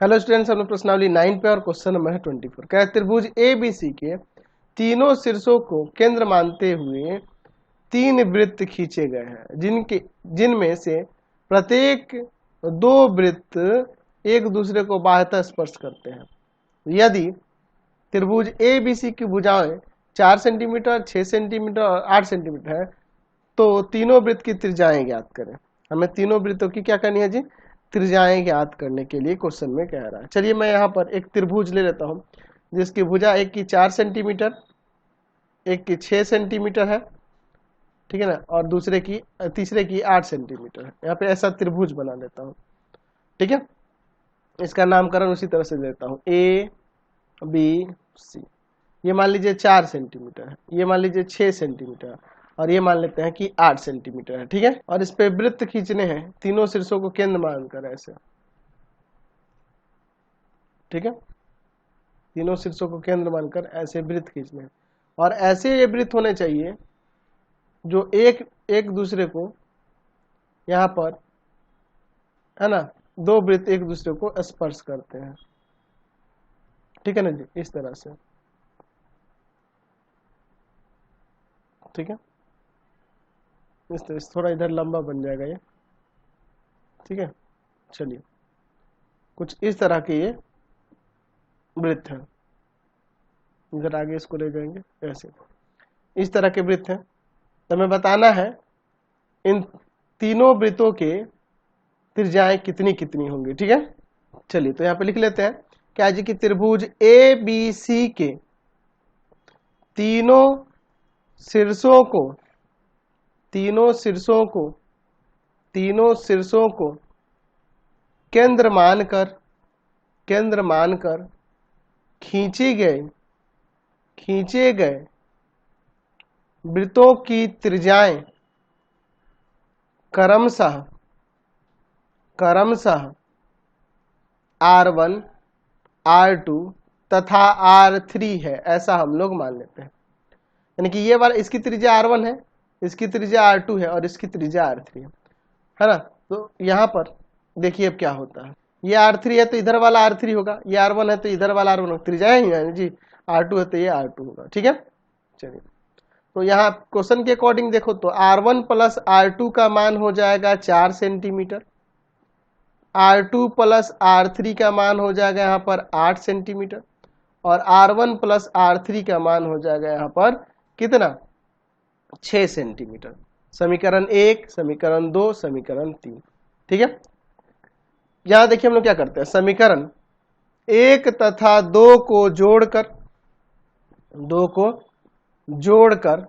Hello students, हम लोग प्रश्नावली 9 पे और क्वेश्चन नंबर है 24। क्या है, त्रिभुज ए बी सी के तीनों शीर्षों को केंद्र मानते हुए तीन वृत्त खींचे गए हैं, जिनमें से प्रत्येक दो वृत्त एक दूसरे को बाह्यतः स्पर्श करते हैं। यदि त्रिभुज ए बी सी की भुजाएं 4 सेंटीमीटर, 6 सेंटीमीटर और 8 सेंटीमीटर है, तो तीनों वृत्त की त्रिज्याएं ज्ञात करें। हमें तीनों वृत्तों की क्या करनी है जी? त्रिज्याएं ज्ञात करने के लिए क्वेश्चन में कह रहा है। चलिए मैं यहाँ पर एक त्रिभुज ले लेता हूँ, जिसकी भुजा एक की 4 सेंटीमीटर, एक की 6 सेंटीमीटर है, ठीक है ना, और तीसरे की 8 सेंटीमीटर है। यहाँ पे ऐसा त्रिभुज बना लेता हूँ, ठीक है। इसका नामकरण उसी तरह से देता हूँ, ए बी सी। ये मान लीजिए 4 सेंटीमीटर है, ये मान लीजिए 6 सेंटीमीटर है, और ये मान लेते हैं कि 8 सेंटीमीटर है, ठीक है। और इस पे वृत्त खींचने हैं, तीनों शीर्षों को केंद्र मानकर ऐसे, ठीक है। तीनों शीर्षों को केंद्र मानकर ऐसे वृत्त खींचने हैं, और ऐसे ये वृत्त होने चाहिए जो एक एक दूसरे को यहाँ पर, है ना, दो वृत्त एक दूसरे को स्पर्श करते हैं, ठीक है ना जी, इस तरह से, ठीक है। इस तरह से थोड़ा इधर लंबा बन जाएगा ये, ठीक है। चलिए, कुछ इस तरह के ये वृत्त हैं, इधर आगे इसको ले जाएंगे ऐसे, इस तरह के वृत्त हैं। तो हमें बताना है इन तीनों वृत्तों के त्रिज्याएं कितनी कितनी होंगी, ठीक है। चलिए तो यहाँ पे लिख लेते हैं क्या जी कि त्रिभुज ए बी सी के तीनों शीर्षों को तीनों शीर्षों को केंद्र मानकर खींचे गए वृत्तों की त्रिज्याएं क्रमशः R1, R2 तथा R3 है, ऐसा हम लोग मान लेते हैं। यानी कि ये वाला, इसकी त्रिज्या R1 है, इसकी त्रिज्या R2 है और इसकी त्रिज्या R3 है ना। तो यहाँ पर देखिए अब क्या होता है, ये R3 है तो इधर वाला R3 होगा, ये R1 है तो इधर वाला R1 होगा, त्रिज्या ही है जी। R2 है तो ये R2 होगा, ठीक है। चलिए तो यहाँ क्वेश्चन के अकॉर्डिंग देखो तो R1 प्लस R2 का मान हो जाएगा 4 सेंटीमीटर, R2 प्लस R3 का मान हो जाएगा यहाँ पर 8 सेंटीमीटर, और R1 प्लस R3 का मान हो जाएगा यहाँ पर कितना? 6 सेंटीमीटर। समीकरण 1, समीकरण 2, समीकरण 3, ठीक है। यहां देखिए हम लोग क्या करते हैं, समीकरण 1 तथा 2 को जोड़कर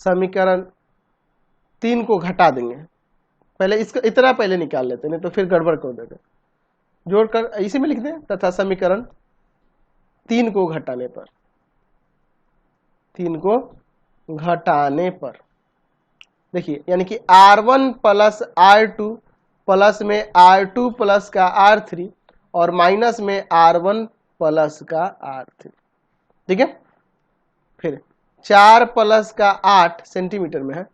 समीकरण 3 को घटा देंगे। पहले इसका इतना पहले निकाल लेते हैं, नहीं तो फिर गड़बड़ कर देते। जोड़कर इसी में लिख दें, तथा समीकरण 3 को घटाने पर देखिए, यानी कि R1 प्लस R2 प्लस में R2 प्लस का R3 और माइनस में R1 प्लस का R3, ठीक है। फिर 4 प्लस का 8 सेंटीमीटर में है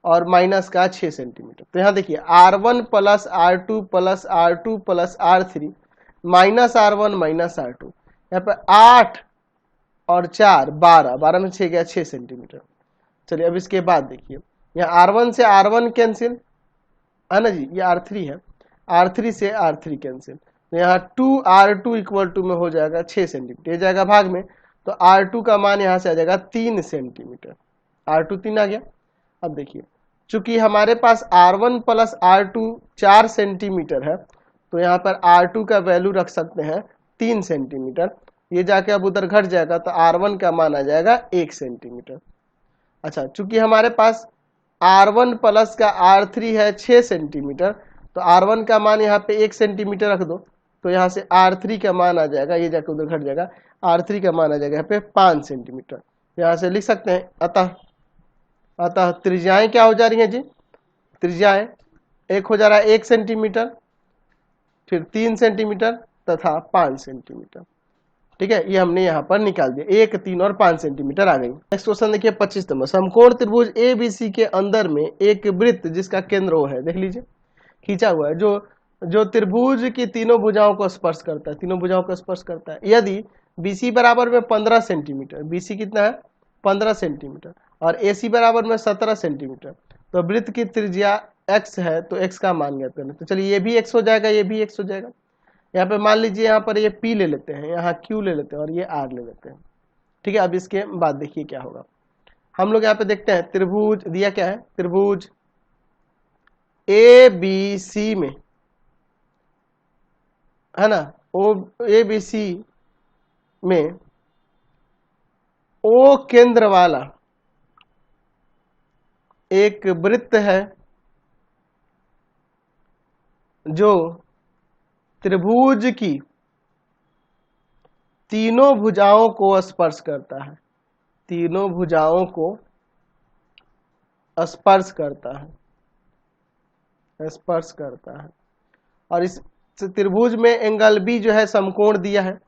और माइनस का 6 सेंटीमीटर। तो यहाँ देखिए R1 plus R2 plus R2 plus R3 minus R1 minus R2, यहाँ पर 8 और 4 12 में 6 गया 6 सेंटीमीटर। चलिए अब इसके बाद देखिए, यहाँ R1 से R1 कैंसिल है ना जी, ये R3 है, R3 से R3 कैंसिल, तो यहाँ 2R2 इक्वल टू में हो जाएगा 6 सेंटीमीटर, ये जाएगा भाग में, तो R2 का मान यहाँ से आ जाएगा 3 सेंटीमीटर, R2 3 आ गया। अब देखिए, चूंकि हमारे पास R1 प्लस R2 4 सेंटीमीटर है, तो यहाँ पर R2 का वैल्यू रख सकते हैं 3 सेंटीमीटर, ये जाके अब उधर घट जाएगा, तो R1 का मान आ जाएगा 1 सेंटीमीटर। अच्छा, चूंकि हमारे पास R1 प्लस का R3 है 6 सेंटीमीटर, तो R1 का मान यहाँ पे 1 सेंटीमीटर रख दो, तो यहाँ से R3 का मान आ जाएगा, ये जाके उधर घट जाएगा, R3 का मान आ जाएगा यहाँ पे 5 सेंटीमीटर। यहाँ से लिख सकते हैं, अतः त्रिज्याएं क्या हो जा रही हैं जी? त्रिज्याएं एक हो जा रहा है 1 सेंटीमीटर, फिर 3 सेंटीमीटर तथा 5 सेंटीमीटर, ठीक है। ये हमने यहाँ पर निकाल दिया, 1, 3 और 5 सेंटीमीटर आ गई। नेक्स्ट क्वेश्चन देखिए 25 नंबर, समकोण त्रिभुज ABC के अंदर में एक वृत्त जिसका केंद्र O है, देख लीजिए खींचा हुआ है, जो त्रिभुज की तीनों भुजाओं को स्पर्श करता है, तीनों भुजाओं को स्पर्श करता है। यदि BC बराबर में 15 सेंटीमीटर, BC कितना है 15 सेंटीमीटर, और AC बराबर में 17 सेंटीमीटर, तो वृत्त की त्रिज्या x है, तो x का मान ज्ञात करना। तो चलिए ये भी x हो जाएगा, ये भी x हो जाएगा। यहाँ पे मान लीजिए यहाँ पर ये P ले लेते हैं, यहाँ Q ले लेते हैं और ये R ले लेते हैं। ठीक है, अब इसके बाद देखिए क्या होगा। हम लोग यहाँ पे देखते हैं त्रिभुज दिया क्या है, त्रिभुज ABC में है ना, ABC में O केंद्र वाला एक वृत्त है जो त्रिभुज की तीनों भुजाओं को स्पर्श करता है, तीनों भुजाओं को स्पर्श करता है, स्पर्श करता है। और इस त्रिभुज में एंगल B जो है समकोण दिया है,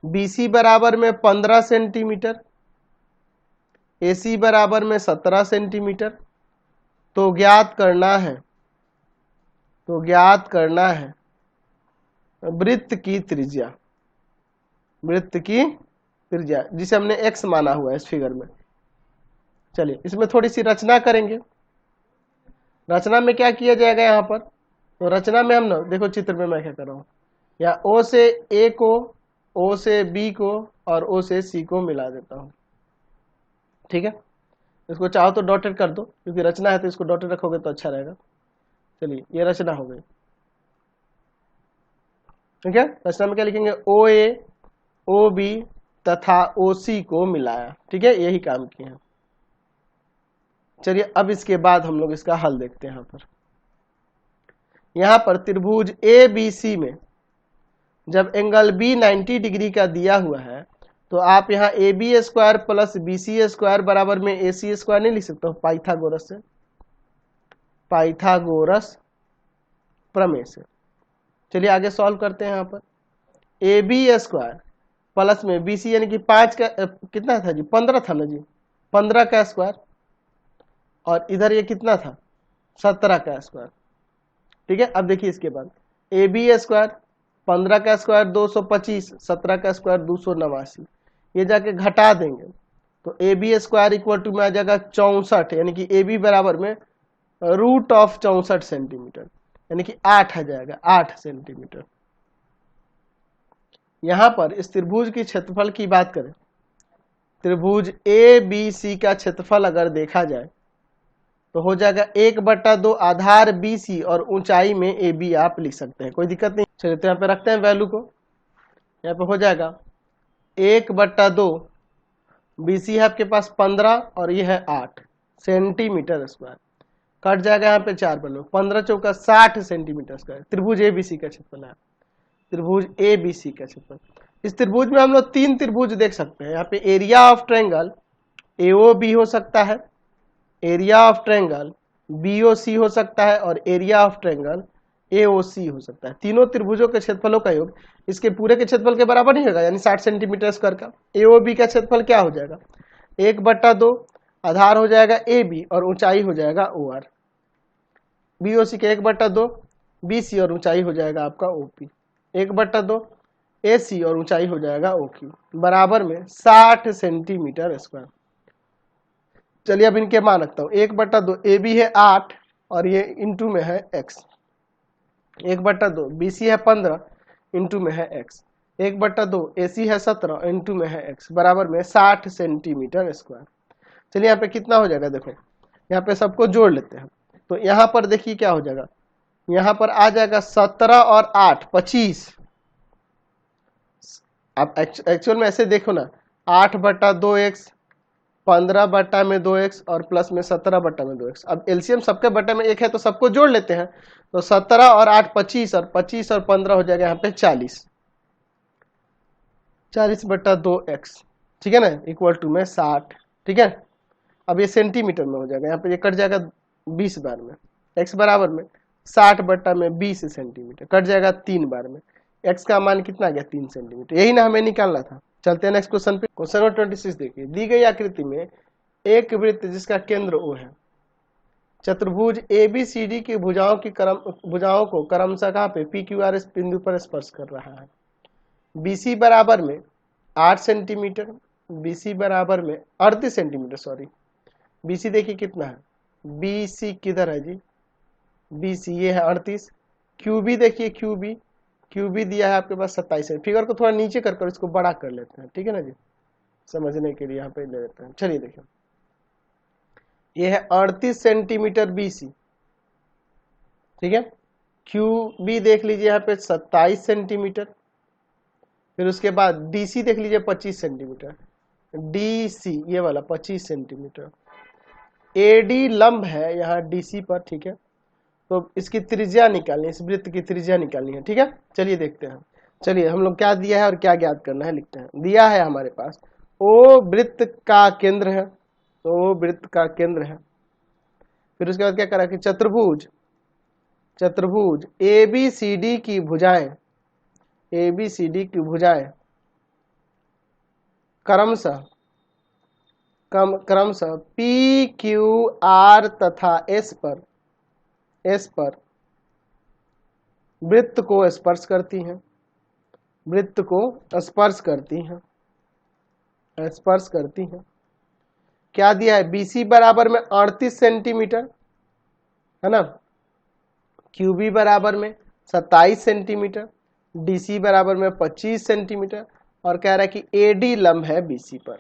BC बराबर में 15 सेंटीमीटर, AC बराबर में 17 सेंटीमीटर। तो ज्ञात करना है, तो ज्ञात करना है वृत्त की त्रिज्या, वृत्त की त्रिज्या जिसे हमने x माना हुआ है इस फिगर में। चलिए इसमें थोड़ी सी रचना करेंगे। रचना में क्या किया जाएगा यहाँ पर, तो रचना में हम ना देखो चित्र में मैं क्या कर रहा हूँ, या O से A को, O से B को और O से C को मिला देता हूँ। ठीक है, इसको चाहो तो डॉटेड कर दो, क्योंकि रचना है तो इसको डॉटेड रखोगे तो अच्छा रहेगा। चलिए ये रचना हो गई। ठीक है, रचना में क्या लिखेंगे, OA, OB तथा OC को मिलाया। ठीक है, यही काम किए हैं। चलिए अब इसके बाद हम लोग इसका हल देखते हैं। यहाँ पर त्रिभुज ABC में जब एंगल B 90 डिग्री का दिया हुआ है, तो आप यहाँ AB square plus BC square बराबर में AC स्क्वायर नहीं लिख सकते हो पाइथागोरस से, पाइथागोरस प्रमेय से। चलिए आगे सॉल्व करते हैं। यहाँ पर AB स्क्वायर प्लस में BC यानी कि 5 का कितना था जी, 15 था ना जी, 15 का स्क्वायर, और इधर ये कितना था 17 का स्क्वायर। ठीक है, अब देखिए इसके बाद AB स्क्वायर 15 का स्क्वायर 225, 17 का स्क्वायर 289, ये जाके घटा देंगे तो AB स्क्वायर इक्वल टू में आ जाएगा 64, यानी कि AB बराबर में रूट ऑफ 64 सेंटीमीटर, यानी कि 8 आ जाएगा, 8 सेंटीमीटर। यहां पर इस त्रिभुज की क्षेत्रफल की बात करें, त्रिभुज ABC का क्षेत्रफल अगर देखा जाए तो हो जाएगा 1/2 आधार BC और ऊंचाई में AB आप लिख सकते हैं, कोई दिक्कत नहीं। चलिए तो यहाँ पे रखते हैं वैल्यू को, यहाँ पे हो जाएगा 1/2 BC है आपके पास 15 और ये है 8 सेंटीमीटर स्क्वायर, कट जाएगा यहाँ पे 4 बनो, 15 चौका 60 सेंटीमीटर स्क्वायर। त्रिभुज ABC का क्षेत्रफल है, त्रिभुज ABC का क्षेत्रफल। इस त्रिभुज में हम लोग 3 त्रिभुज देख सकते हैं। यहाँ पे एरिया ऑफ ट्रायंगल AOB हो सकता है, एरिया ऑफ ट्रायंगल BOC हो सकता है, और एरिया ऑफ ट्रायंगल AOC हो सकता है। तीनों त्रिभुजों के क्षेत्रफलों का योग इसके पूरे के क्षेत्रफल के बराबर नहीं होगा, यानी 60 सेंटीमीटर स्क्वायर का। AOB का क्षेत्रफल क्या हो जाएगा, 1/2 आधार हो जाएगा AB और ऊंचाई हो जाएगा OR, BOC के 1/2 BC और ऊंचाई हो जाएगा आपका OP, 1/2 AC और ऊंचाई हो जाएगा OQ, बराबर में 60 सेंटीमीटर स्क्वायर। चलिए अब इनके मान रखता हूँ, 1/2 AB है 8 और ये इंटू में है x, 1/2 BC है 15 इंटू में है x, 1/2 AC है 17 इंटू में है x, बराबर में 60 सेंटीमीटर स्क्वायर। चलिए यहाँ पे कितना हो जाएगा, देखो यहाँ पे सबको जोड़ लेते हैं। तो यहाँ पर देखिए क्या हो जाएगा, यहाँ पर आ जाएगा 17 और 8 25। आप एक्चुअल में ऐसे देखो ना, 8/2x, 15 में 2x और प्लस में 17 में 2x। अब एलसीएम सबके बटे में 1 है तो सबको जोड़ लेते हैं, तो 17 और 8 25 और 25 और 15 हो जाएगा यहाँ पे 40, 40/2x। ठीक है ना, इक्वल टू में 60। ठीक है, अब ये सेंटीमीटर में हो जाएगा, यहाँ पे ये कट जाएगा 20 बार में, x बराबर में 60 में 20 सेंटीमीटर, कट जाएगा 3 बार में, x का मान कितना आ गया 3 सेंटीमीटर। यही ना हमें निकालना था। चलते हैं नेक्स्ट क्वेश्चन पे। क्वेश्चन नंबर 26 देखिए, दी गई आकृति में एक वृत्त जिसका केंद्र O है चतुर्भुज ABCD की भुजाओं को क्रमशः कहाँ पे PQR इस बिंदु पर स्पर्श कर रहा है। BC बराबर में 8 सेंटीमीटर, BC बराबर में 38 सेंटीमीटर, सॉरी BC देखिए कितना है, BC किधर है जी, BC ये है 38। QB देखिए QB दिया है आपके पास 27 है। फिगर को थोड़ा नीचे कर इसको बड़ा कर लेते हैं, ठीक है ना जी, समझने के लिए यहाँ पे ले लेते हैं। चलिए देखिए, ये है 38 सेंटीमीटर BC, ठीक है। QB देख लीजिए यहाँ पे 27 सेंटीमीटर। फिर उसके बाद DC देख लीजिए 25 सेंटीमीटर, DC ये वाला 25 सेंटीमीटर। AD लंब है यहाँ DC पर, ठीक है। तो इसकी त्रिज्या निकालनी है, इस वृत्त की त्रिज्या निकालनी है, ठीक है। चलिए देखते हैं। चलिए हम लोग क्या दिया है और क्या ज्ञात करना है लिखते हैं। दिया है हमारे पास O वृत्त का केंद्र है, तो O वृत्त का केंद्र है। फिर उसके बाद क्या करा कि चतुर्भुज ABCD की भुजाएं क्रमशः PQR तथा S पर वृत्त को स्पर्श करती हैं। क्या दिया है, BC बराबर में 38 सेंटीमीटर है ना, QB बराबर में 27 सेंटीमीटर, DC बराबर में 25 सेंटीमीटर, और कह रहा है कि AD लंब है BC पर,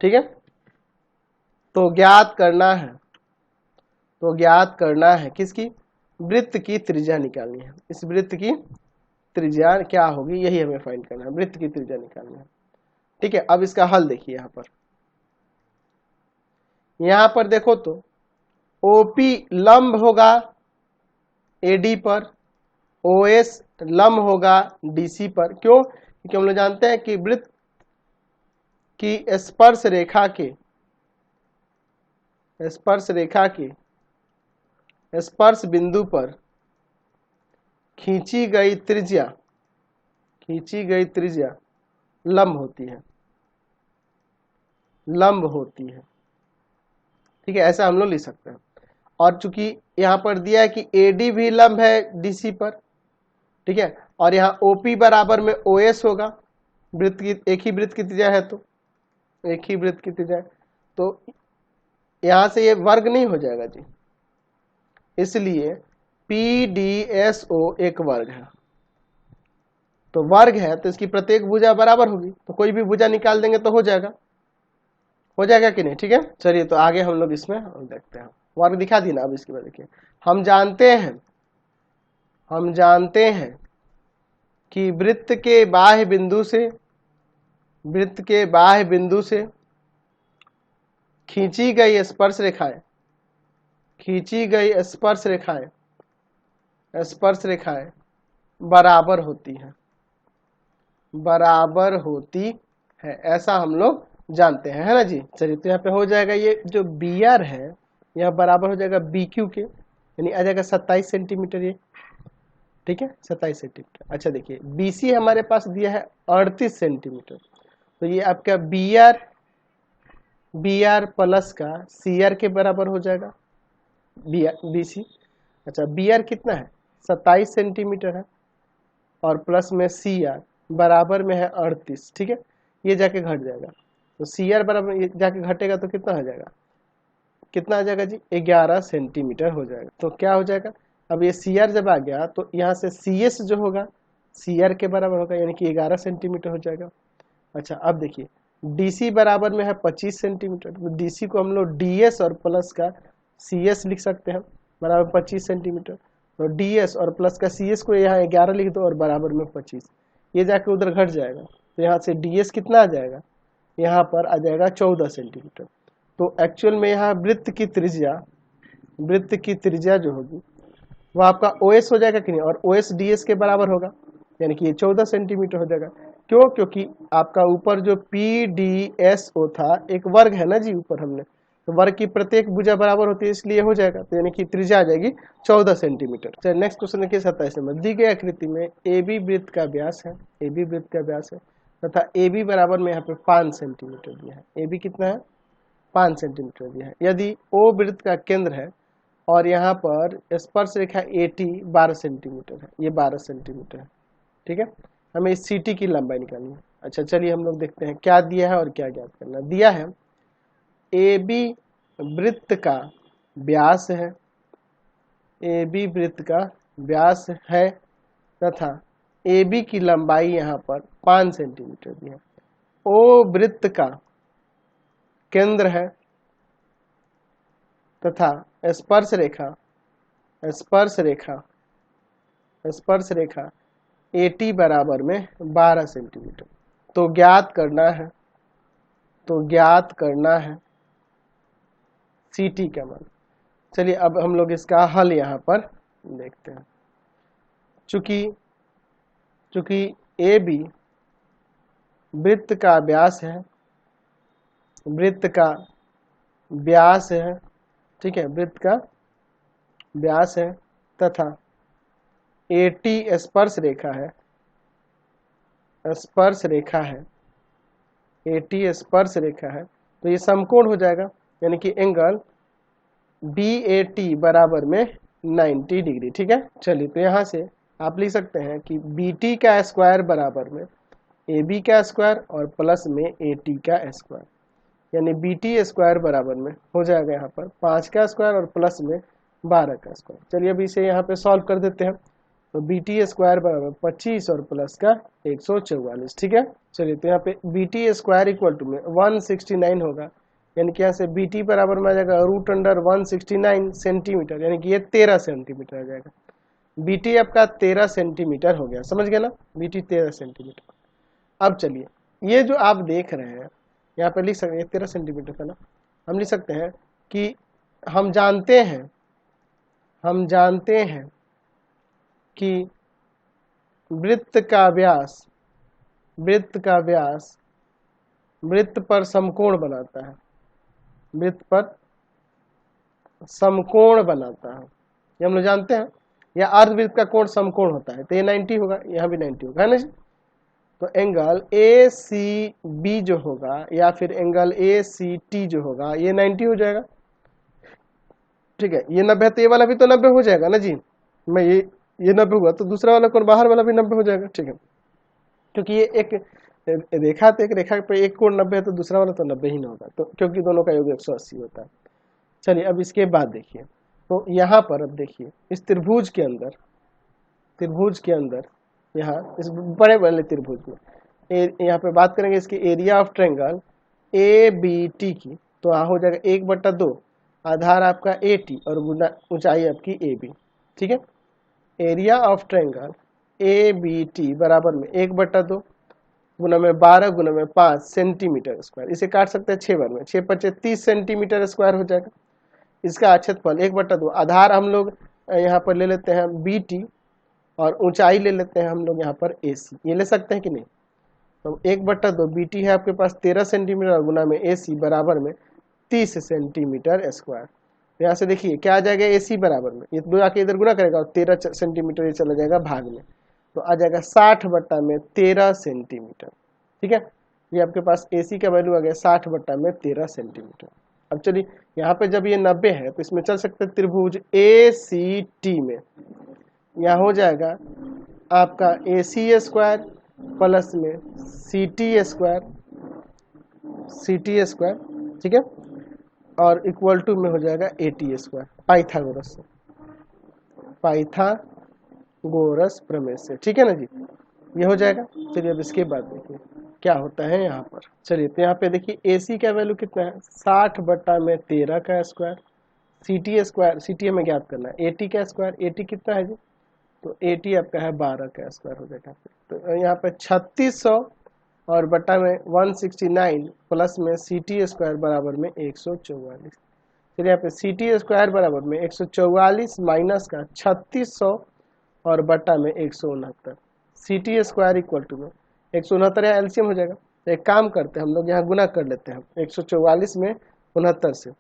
ठीक है। तो ज्ञात करना है किसकी, वृत्त की त्रिज्या निकालनी है। इस वृत्त की त्रिज्या क्या होगी, यही हमें फाइंड करना है, वृत्त की त्रिज्या निकालनी है, ठीक है। अब इसका हल देखिए, यहाँ पर देखो तो OP लंब होगा AD पर, OS लंब होगा DC पर। क्यों, क्योंकि हम लोग जानते हैं कि वृत्त की स्पर्श रेखा के स्पर्श बिंदु पर खींची गई त्रिज्या लंब होती है, ठीक है। ऐसा हम लोग लिख सकते हैं। और चूंकि यहाँ पर दिया है कि AD भी लंब है DC पर, ठीक है, और यहाँ OP बराबर में OS होगा, एक ही वृत्त की त्रिज्या है, तो यहाँ से ये वर्ग नहीं हो जाएगा जी, इसलिए PDSO एक वर्ग है। तो वर्ग है तो इसकी प्रत्येक भुजा बराबर होगी, तो कोई भी भुजा निकाल देंगे तो हो जाएगा कि नहीं, ठीक है। चलिए तो आगे हम लोग इसमें देखते हैं। वर्ग दिखा दी ना। अब इसके बाद देखिए, हम जानते हैं कि वृत्त के बाह्य बिंदु से खींची गई स्पर्श रेखाएं बराबर होती है, ऐसा हम लोग जानते हैं, है ना जी। चलिए तो यहाँ पे हो जाएगा, ये जो BR है यह बराबर हो जाएगा BQ के, यानी आ जाएगा 27 सेंटीमीटर ये, ठीक है, 27 सेंटीमीटर। अच्छा देखिए, BC हमारे पास दिया है 38 सेंटीमीटर, तो ये आपका BR प्लस का CR के बराबर हो जाएगा, BC। अच्छा, BR कितना है, 27 सेंटीमीटर है, और प्लस में CR बराबर में है 38, ठीक है। ये जाके घट जाएगा, तो CR बराबर ये जाके घटेगा तो कितना हो जाएगा, कितना आ जाएगा जी, 11 सेंटीमीटर हो जाएगा। तो क्या हो जाएगा, अब ये CR जब आ गया तो यहाँ से CS जो होगा CR के बराबर होगा, यानी कि 11 सेंटीमीटर हो जाएगा। अच्छा, अब देखिए DC बराबर में है 25 सेंटीमीटर, तो DC को हम लोग DS और प्लस का CS लिख सकते हैं, बराबर 25 सेंटीमीटर। तो DS और प्लस का CS को यहाँ 11 लिख दो और बराबर में 25, ये जाके उधर घट जाएगा, तो यहाँ से DS कितना आ जाएगा, यहाँ पर आ जाएगा 14 सेंटीमीटर। तो एक्चुअल में यहाँ वृत्त की त्रिज्या जो होगी वो आपका OS हो जाएगा कि नहीं, और OS DS के बराबर होगा, यानी कि ये 14 सेंटीमीटर हो जाएगा। क्यों, क्योंकि आपका ऊपर जो PDSO था एक वर्ग है ना जी, ऊपर हमने, तो वर्ग की प्रत्येक भुजा बराबर होती है, इसलिए हो जाएगा, तो यानी कि त्रिज्या आ जाएगी 14 सेंटीमीटर। चलिए नेक्स्ट क्वेश्चन देखिए 27 नंबर। दी गई आकृति में AB वृत्त का व्यास है, तथा AB बराबर में यहाँ पे 5 सेंटीमीटर दिया है। AB कितना है, 5 सेंटीमीटर दिया है। यदि ओ वृत्त का केंद्र है और यहाँ पर स्पर्श रेखा AT 12 सेंटीमीटर है, ये 12 सेंटीमीटर है, ठीक है। हमें इस CT की लंबाई निकालनी है। अच्छा चलिए हम लोग देखते हैं क्या दिया है और क्या ज्ञात करना दिया है। AB वृत्त का व्यास है, AB वृत्त का व्यास है तथा AB की लंबाई यहाँ पर 5 सेंटीमीटर दी है। O वृत्त का केंद्र है तथा स्पर्श रेखा AT बराबर में 12 सेंटीमीटर। तो ज्ञात करना है CT का मान। चलिए अब हम लोग इसका हल यहाँ पर देखते हैं। चूंकि AB वृत्त का व्यास है, ठीक है, वृत्त का व्यास है तथा AT स्पर्श रेखा है, AT स्पर्श रेखा है, तो ये समकोण हो जाएगा, यानी कि एंगल BAT बराबर में 90 डिग्री, ठीक है। चलिए तो यहाँ से आप लिख सकते हैं कि BT का स्क्वायर बराबर में AB का स्क्वायर और प्लस में AT का स्क्वायर, यानी BT स्क्वायर बराबर में हो जाएगा यहाँ पर 5 का स्क्वायर और प्लस में 12 का स्क्वायर। चलिए अब इसे यहाँ पे सॉल्व कर देते हैं। तो BT स्क्वायर बराबर 25 और प्लस का 144, ठीक है। चलिए तो यहाँ पे BT स्क्वायर इक्वल टू में 169 होगा, यानी कि यहाँ से BT बराबर में आ जाएगा √169 सेंटीमीटर, यानी कि ये 13 सेंटीमीटर आ जाएगा। BT आपका 13 सेंटीमीटर हो गया, समझ गए ना, BT 13 सेंटीमीटर। अब चलिए ये जो आप देख रहे हैं यहाँ पे लिख सकते हैं 13 सेंटीमीटर था ना, हम लिख सकते हैं कि हम जानते हैं कि वृत्त का व्यास वृत्त पर समकोण बनाता है, ये हम लोग जानते हैं। या अर्धवृत्त का कोण समकोण होता है, तो ये 90 होगा, यहाँ भी 90 होगा, है ना जी। तो एंगल ACB जो होगा या फिर एंगल ACT जो होगा ये 90 हो जाएगा, ठीक है। ये 90 है तो ये वाला भी तो 90 हो जाएगा ना जी। मैं ये 90 हुआ तो दूसरा वाला कोण बाहर वाला भी 90 हो जाएगा, ठीक है। क्योंकि ये एक रेखा पे एक कोण 90 है तो दूसरा वाला तो 90 ही ना होगा, तो क्योंकि दोनों का योग 180 होता है। चलिए अब इसके बाद देखिए, तो यहाँ पर अब देखिए इस त्रिभुज के अंदर यहाँ इस बड़े वाले त्रिभुज में यहाँ पे बात करेंगे इसकी एरिया ऑफ ट्रायंगल ABT की, तो यहाँ हो जाएगा 1/2, आधार आपका AT और गुना ऊंचाई आपकी AB, ठीक है। एरिया ऑफ ट्रायंगल ABT बराबर में 1/2 गुना में 12 गुना में 5 सेंटीमीटर स्क्वायर। इसे काट सकते हैं 6 बार में, 6 × 5 = 30 सेंटीमीटर स्क्वायर हो जाएगा। इसका क्षेत्रफल 1/2, आधार हम लोग यहाँ पर ले लेते हैं BT और ऊंचाई ले लेते हैं हम लोग यहाँ पर AC, ये ले सकते हैं कि नहीं। तो 1/2 BT है आपके पास 13 सेंटीमीटर गुना में AC बराबर में 30 सेंटीमीटर स्क्वायर। यहाँ से देखिए क्या आ जाएगा, AC बराबर में ये दो आके इधर गुना करेगा और 13 सेंटीमीटर ये चला जाएगा भाग में, तो आ जाएगा 60/13 सेंटीमीटर, ठीक है। ये आपके पास AC का वैल्यू आ गया 60/13 सेंटीमीटर। अब चलिए यहाँ पे जब ये 90 है तो इसमें चल सकते हैं त्रिभुज ACT में, यहाँ हो जाएगा आपका AC स्क्वायर प्लस में CT स्क्वायर, ठीक है, और इक्वल टू में हो जाएगा AT स्क्वायर पाइथागोरस प्रमेय से, ठीक है ना जी, ये हो जाएगा। चलिए अब इसके बाद देखिए क्या होता है यहाँ पर। चलिए तो यहाँ पे देखिए AC का वैल्यू कितना है 60/13 का स्क्वायर, CT हमें ज्ञात करना है, AT का स्क्वायर, AT कितना है जी, तो AT आपका है 12 का स्क्वायर हो जाएगा। तो यहाँ पे 3600 और बटा में 169 प्लस में CT स्क्वायर बराबर में 144। चलिए यहाँ पे CT स्क्वायर बराबर में 144 माइनस का 3600 और बटा में 169, CT स्क्वायर इक्वल टू में 169 या एलसीएम हो जाएगा। तो एक काम करते हैं हम लोग यहाँ गुना कर लेते हैं 144 में 69 से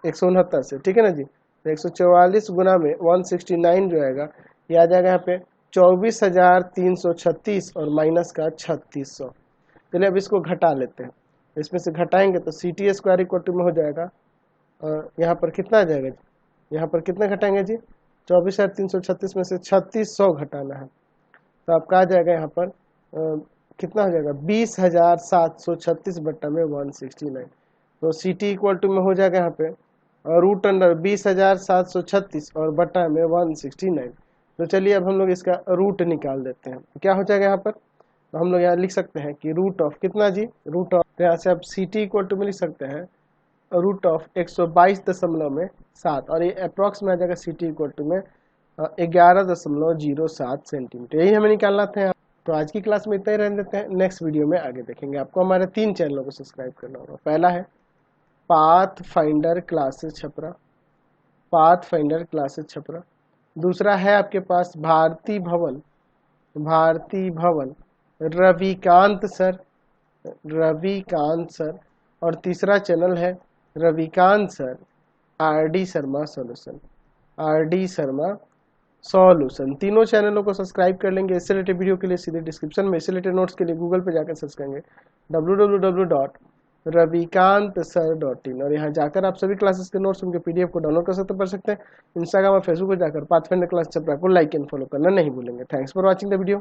169 से, ठीक है ना जी। तो 144 गुना में 169 जो आएगा ये आ जाएगा यहाँ पे 24,336 और माइनस का 3600। चलिए अब इसको घटा लेते हैं, इसमें से घटाएंगे तो C T square equal to में हो जाएगा, यहाँ पर कितना आ जाएगा जी, यहाँ पर कितना घटाएंगे जी, 24,336 में से 3600 घटाना है, तो आपका आ जाएगा यहाँ पर कितना हो जाएगा 20,736 बट्टा में 169। तो सी टी इक्वल टू में हो जाएगा यहाँ पे रूट अंडर 20,736 और बट्टा में 169। तो चलिए अब हम लोग इसका रूट निकाल देते हैं, क्या हो जाएगा यहाँ पर, तो हम लोग यहाँ लिख सकते हैं कि रूट ऑफ कितना जी, रूट ऑफ, तो यहाँ से आप सी टी इक्वल टू में लिख सकते हैं रूट ऑफ 122.7 और ये अप्रॉक्स में आ जाएगा सी टी इक्वल टू में 11.07 सेंटीमीटर। यही हमें निकालना था। तो आज की क्लास में इतना ही रहने देते हैं, नेक्स्ट वीडियो में आगे देखेंगे। आपको हमारे 3 चैनलों को सब्सक्राइब करना होगा। पहला है path finder classes Chhapra, path finder classes Chhapra. दूसरा है आपके पास भारती भवन, भारती भवन रविकांत सर, रविकांत सर। और तीसरा चैनल है Ravikant sir R D Sharma solution, R D Sharma solution. तीनों चैनलों को सब्सक्राइब कर लेंगे। इससे रिलेटेड वीडियो के लिए सीधे डिस्क्रिप्शन में, इससे रिलेटेड नोट्स के लिए गूगल पे जाकर सर्च करेंगे www.ravikantsir.in और यहाँ जाकर आप सभी क्लासेस के नोट्स उनके पीडीएफ को डाउनलोड कर सकते, पढ़ सकते हैं। इंस्टाग्राम और फेसबुक पर जाकर पाथफाइंडर क्लास चैप्टर को लाइक एंड फॉलो करना नहीं भूलेंगे। Thanks for watching the video.